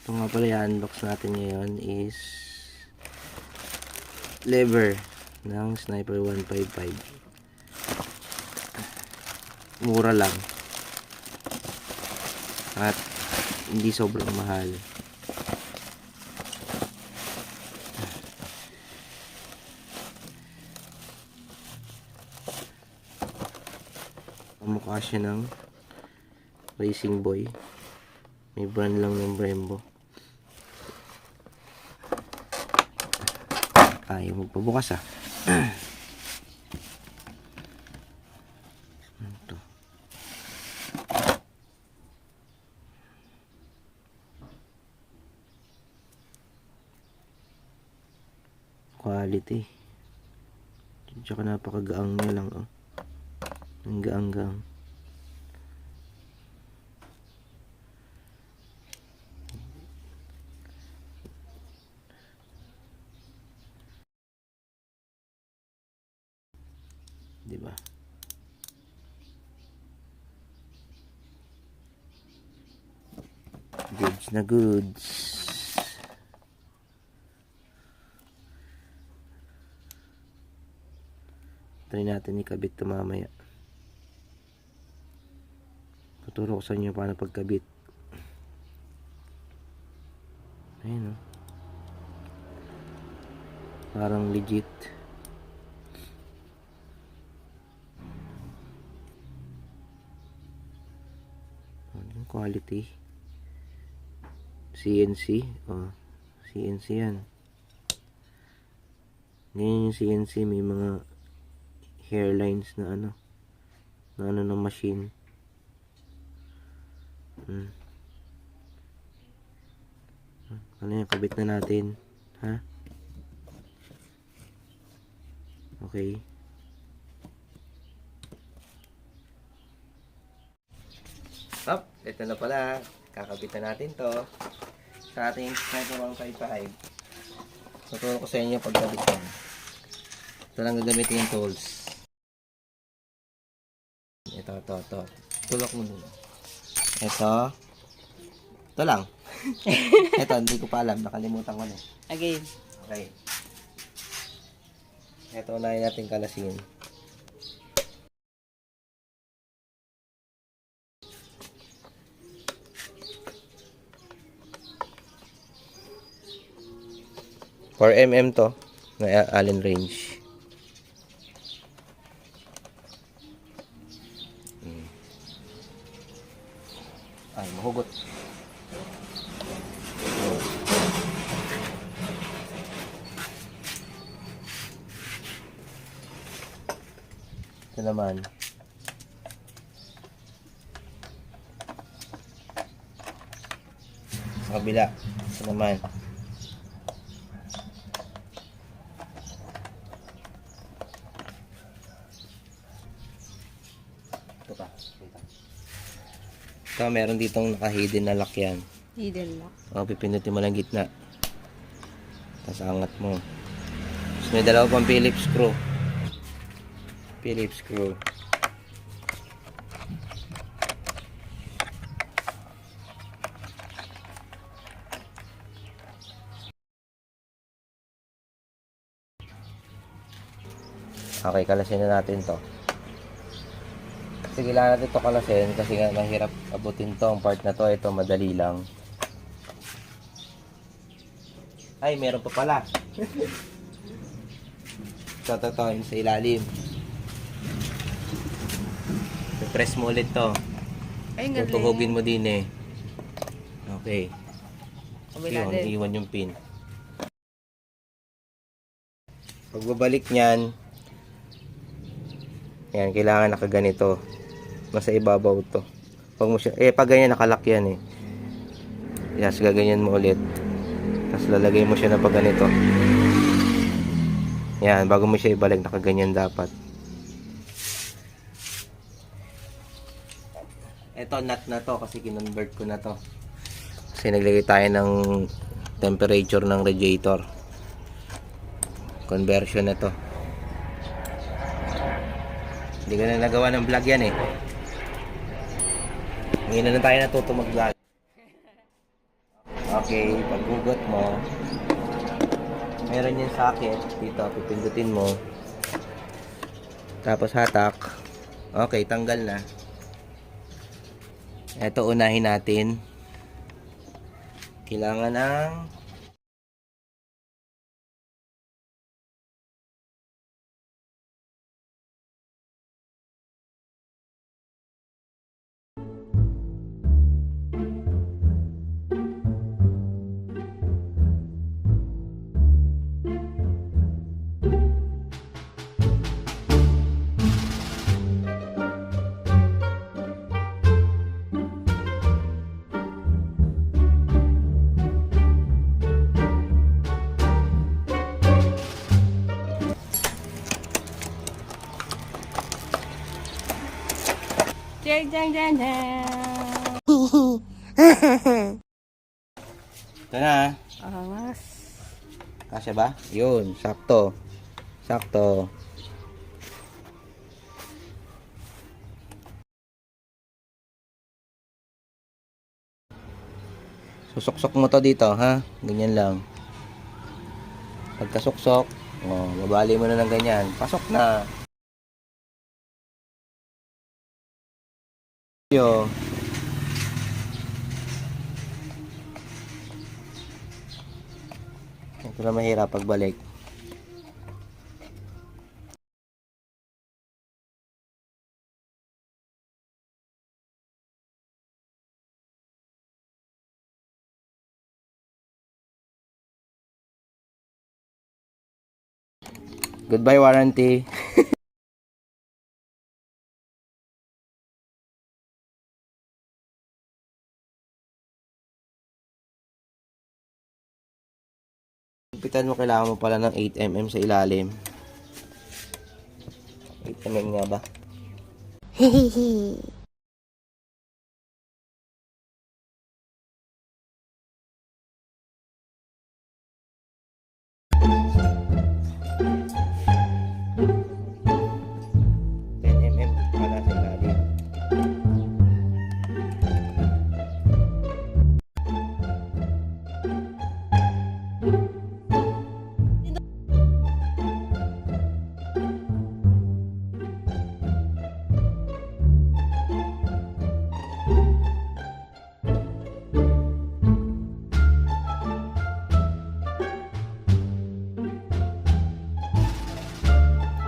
Ito nga pala i-unbox natin ngayon is lever ng Sniper 155. Mura lang at hindi sobrang mahal. Mukha siya ng Racing Boy. May brand lang ng Brembo. Ayaw magpabukas ah. Ito. Quality. Tsaka napakagaang niya lang oh. Ang gaang-gaang. Diba? Goods na goods. Try natin ikabit ito mamaya. Tuturo ko sa inyo paano pagkabit. Ayun o. Parang legit. Yung quality. CNC. Oh, CNC yan. Ngayon yung CNC may mga hairlines na ano. Na ano ng machine. Ano yung kabit na natin? Ha? Okay. Up, ito na pala. Kakabit na natin to sa ating Sniper 155. Tuturo ko sa inyo pagkabit yan. Ito lang gagamitin yung tools. Ito. Tulok mo dun. Ito lang. Ito, hindi ko pa alam. Nakalimutan ko na. Again. Okay. Ito, unahin natin kalasin. For mm to, na Allen range. Ay, mahugot. Ito naman. Sa kabila. Ito naman. Ito pa. Ito, meron ditong naka-hidden na lock yan. Hidden lock. O, pipindutin mo lang gitna. Tapos angat mo. Tapos may dalawa pang Phillips screw. Phillips screw. Okay, kalasin na natin to. Kasi kailangan natin ito kalasin kasi nga mahirap abutin to. Ang part na to, ito madali lang. Ay, meron pa pala. Ito, yung sa ilalim. Press mo ulit to. Ay, galing. Tutuhugin mo din eh. Okay. Kabila Yun, din. iwan yung pin. Pagbabalik niyan, yan, kailangan nakaganito. Nasa ibabaw to. Pag mo siya, pag ganyan nakalak yan eh. Yes, gaganyan mo ulit. Tapos lalagay mo siya na pag ganito. Yan, bago mo siya ibalik, nakaganyan dapat. Ito, nut na to kasi kinonvert ko na to. Kasi naglagay tayo ng temperature ng radiator. Conversion na to. Hindi ko na nagawa ng vlog yan eh. Ngayon na tayo natuto mag-vlog. Okay, paghugot mo, meron yung socket. Dito, pipindutin mo. Tapos hatak. Okay, tanggal na. Ito, unahin natin. Kailangan ng Jang, jang, jang, jang. ito na. Angas. Kasya ba? Yun, sakto. Sakto. Susuksok mo to dito, ha? Ganyan lang. Pagkasuksok, babali mo na ng ganyan. Pasok na. Yo. Ito na mahirap pagbalik. Goodbye warranty. Pitan mo, kailangan mo pala ng 8mm sa ilalim. 8mm nga ba?10mm pala sa ilalim.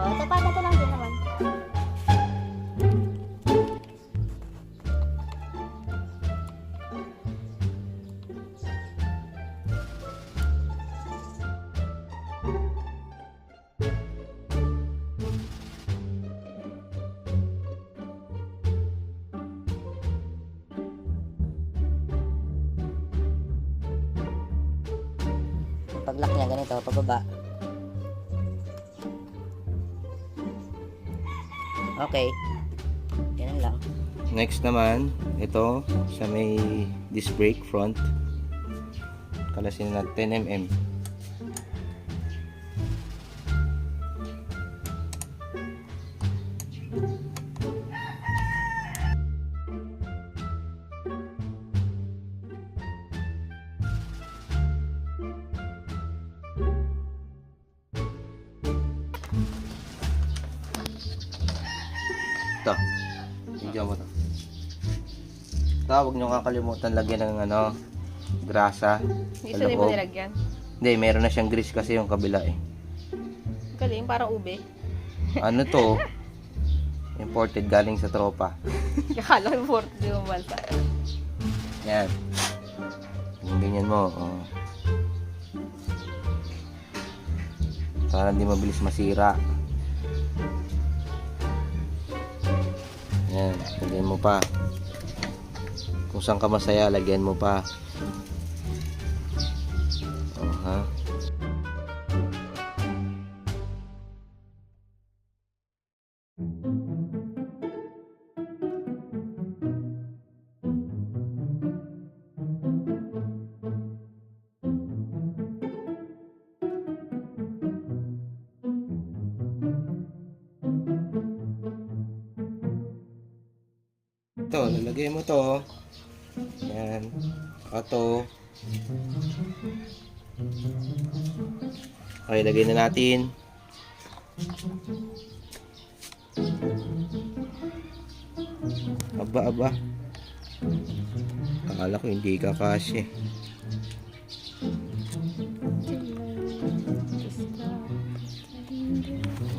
Oh, tapat na lang din naman. Pag-lock niya ganito, pababa. Okay. Ganun lang. Next naman, ito sa may disc brake front. Kalasin na 10mm. Ito. Video mo to. Ito, huwag nyo kakalimutan lagyan ng grasa. Isa din mo nilagyan. Hindi, meron na siyang grease kasi yung kabila eh. Galing, parang ube. Ano to? Imported galing sa tropa. Kakala ko 40 yung bansa. Yan. Yung ganyan mo. Oh. Para hindi mabilis masira. Yan. Lagyan mo pa. Kung saan ka masaya, lagyan mo pa. Oh, ha? Ito, lalagay mo to. Yan. Ito. Okay, lagay na natin. Aba. Akala ko hindi kakasya.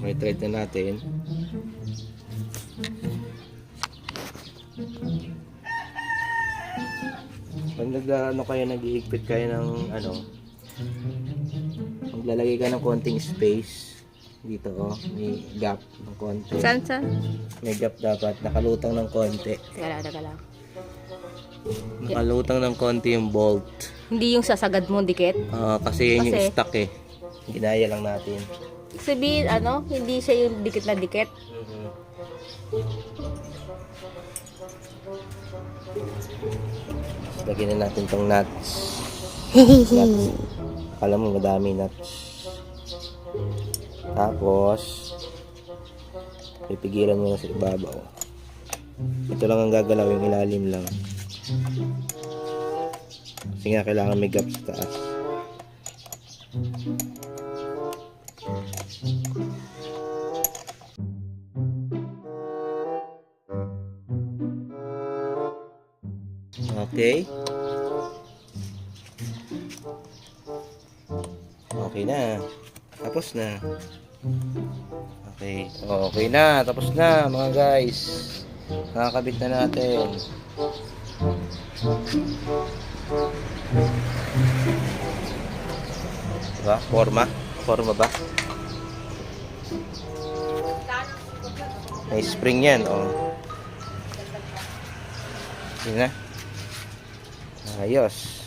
Okay, try na natin. Pag nag-iigpit kayo ng maglalagay ka ng konting space dito, may gap ng konti. Saan? May gap dapat, nakalutang ng konti. Teka lang. Nakalutang ng konti yung bolt. Hindi yung sasagad mo, dikit. Kasi yun yung Kasi? stuck eh. Ginaya lang natin. Sabihin, hindi siya yung dikit na dikit. Lagyan na natin tong nuts. Akala mo madami nuts. Tapos pipigilan mo na sa ibabaw. Ito lang ang gagalaw, yung ilalim lang. Kasi nga kailangan may gap sa taas. Okay. Okay na. Tapos na. Okay. Okay na. Tapos na mga guys. Nakakabit na natin. Diba? Forma? Forma ba? May spring yan. Yun na. Ayos.